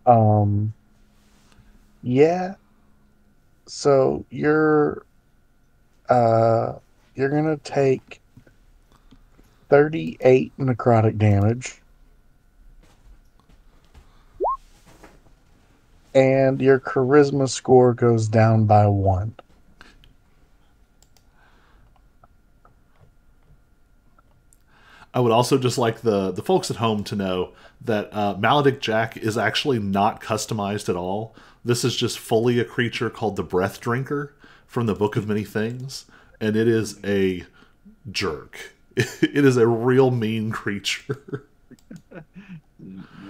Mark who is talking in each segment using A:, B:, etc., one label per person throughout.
A: Um, yeah. So uh you're gonna take 38 necrotic damage, and your charisma score goes down by 1.
B: I would also just like the folks at home to know that Maledict Jack is actually not customized at all. This is just fully a creature called the Breath Drinker from the Book of Many Things, and it is a jerk. It is a real mean creature.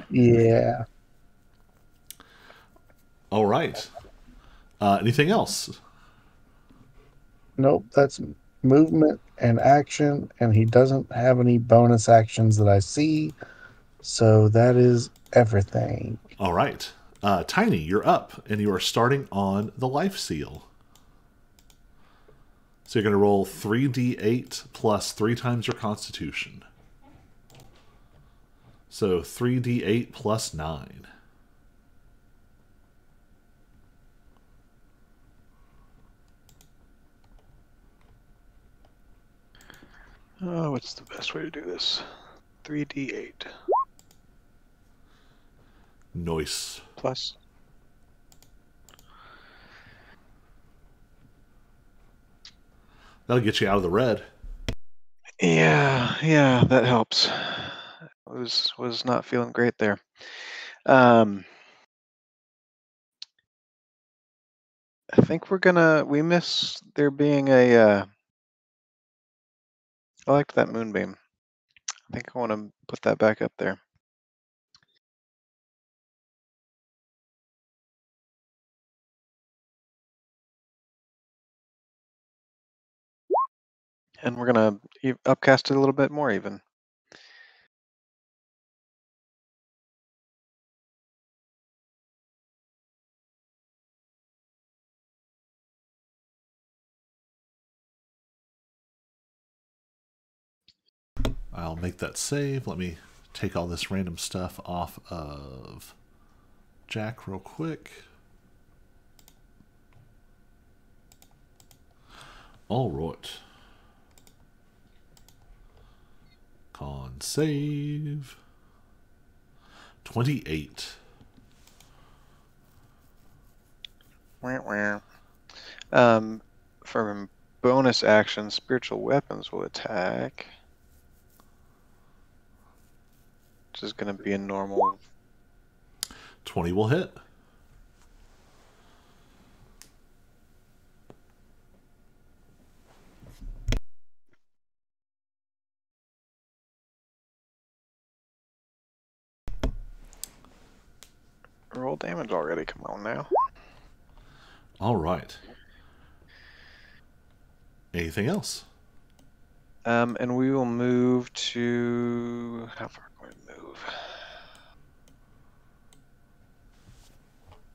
A: Yeah.
B: All right. Anything else?
A: Nope, that's movement and action, and he doesn't have any bonus actions that I see, so that is everything.
B: All right. Tiny, you're up, and you are starting on the Life Seal. So you're going to roll 3d8 plus 3 times your Constitution. So 3d8 plus 9.
C: Oh, what's the best way to do this? 3d8
B: Noise.
C: plus.
B: That'll get you out of the red.
C: Yeah, that helps. Was not feeling great there. Um, I think we miss there being a. I liked that moonbeam. I think I want to put that back up there. And we're gonna upcast it a little bit more even.
B: I'll make that save. Let me take all this random stuff off of Jack real quick. All right. Con save. 28.
C: Um, for bonus action, spiritual weapons will attack, which is going to be a normal.
B: 20 will hit.
C: Roll damage already. Come on now.
B: All right. Anything else?
C: And we will move to how far are we going to move?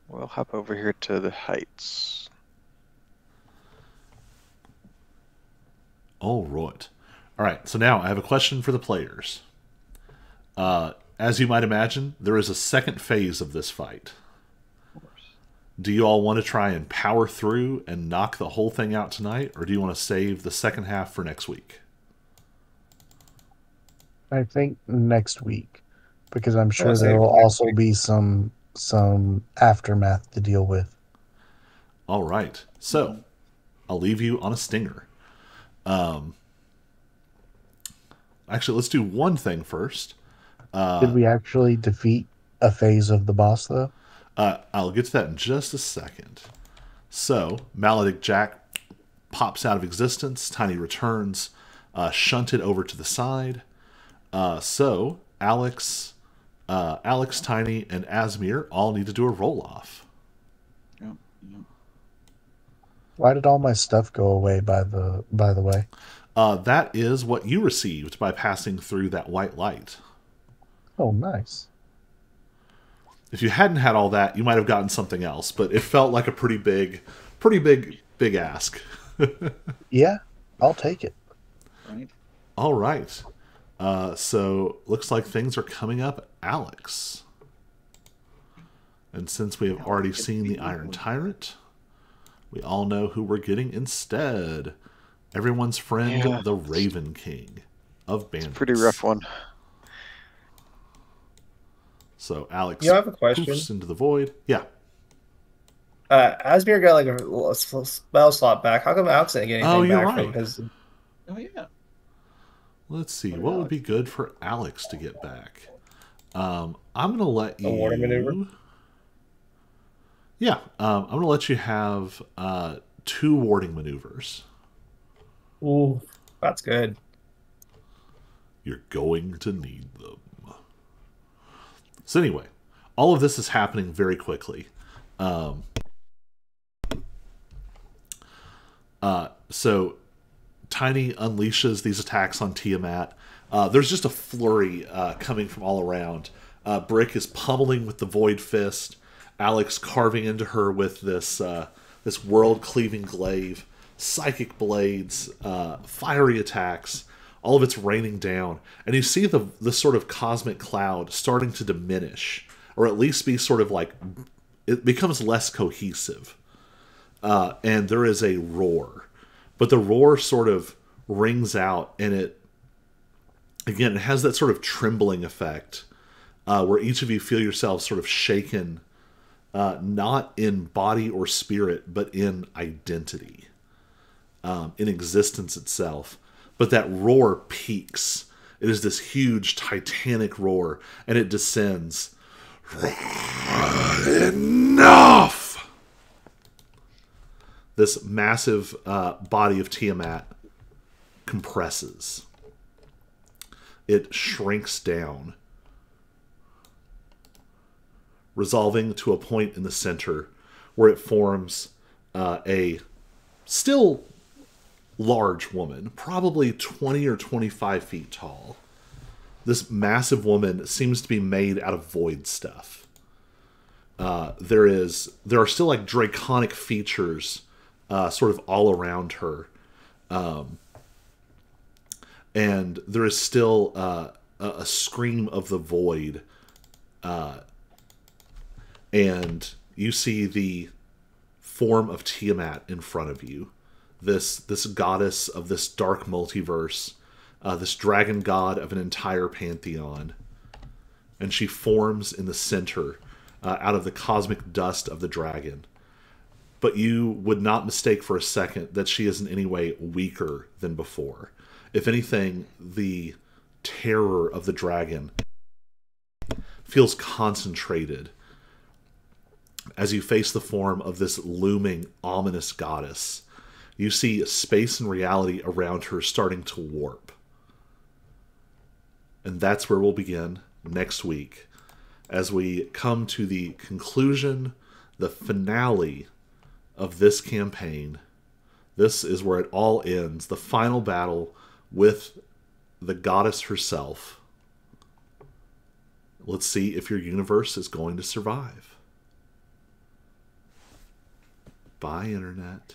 C: We'll hop over here to the heights.
B: All right. All right. So now I have a question for the players. As you might imagine, there is a second phase of this fight. Do you all want to try and power through and knock the whole thing out tonight, or do you want to save the second half for next week?
A: I think next week, because I'm
C: Yeah,
A: sure there
C: save
A: will
C: for next
A: also
C: week.
A: be some aftermath to deal with.
B: All right. So I'll leave you on a stinger. Actually, let's do one thing first.
A: Did we actually defeat a phase of the boss, though?
B: I'll get to that in just a second. So, Maledict Jack pops out of existence. Tiny returns, shunted over to the side. So, Alex, Tiny, and Asmir all need to do a roll off.
D: Yep, yep.
A: Why did all my stuff go away, by the way?
B: That is what you received by passing through that white light.
A: Oh, nice.
B: If you hadn't had all that, you might have gotten something else, but it felt like a big ask.
A: Yeah, I'll take it.
D: Right?
B: All right. So looks like things are coming up. Alex. And since we have already seen the Iron Tyrant, we all know who we're getting instead. Everyone's friend,
C: Yeah.
B: the Raven King of Bandits.
C: Pretty rough one.
B: So Alex
E: You have a question?
B: poofs into the void. Yeah.
E: Asmir got like a spell slot back. How come Alex didn't get anything
B: Oh, you're
E: back
B: right.
E: from his?
D: Oh yeah.
B: Let's see.
D: What
B: What would
D: Alex
B: be good for Alex to get back? I'm going to let you...
E: A warning maneuver?
B: Yeah. I'm going to let you have 2 warding maneuvers.
E: Ooh, that's good.
B: You're going to need them. So anyway, all of this is happening very quickly. So Tiny unleashes these attacks on Tiamat. There's just a flurry coming from all around. Brick is pummeling with the Void Fist. Alex carving into her with this this world-cleaving glaive. Psychic blades, fiery attacks. All of it's raining down. And you see the sort of cosmic cloud starting to diminish. Or at least be sort of like... It becomes less cohesive. And there is a roar. But the roar sort of rings out, and it has that sort of trembling effect, where each of you feel yourselves sort of shaken, not in body or spirit, but in identity, in existence itself. But that roar peaks. It is this huge, titanic roar, and it descends. Enough! This massive body of Tiamat compresses. It shrinks down, resolving to a point in the center where it forms a still large woman, probably 20 or 25 feet tall. This massive woman seems to be made out of void stuff. There are still like draconic features sort of all around her. And there is still a scream of the void. And you see the form of Tiamat in front of you. This goddess of this dark multiverse. This dragon god of an entire pantheon. And she forms in the center out of the cosmic dust of the dragon. But you would not mistake for a second that she is in any way weaker than before. If anything, the terror of the dragon feels concentrated as you face the form of this looming, ominous goddess. You see space and reality around her starting to warp. And that's where we'll begin next week as we come to the conclusion, the finale of this campaign. This is where it all ends. The final battle with the goddess herself. Let's see if your universe is going to survive. Bye, Internet.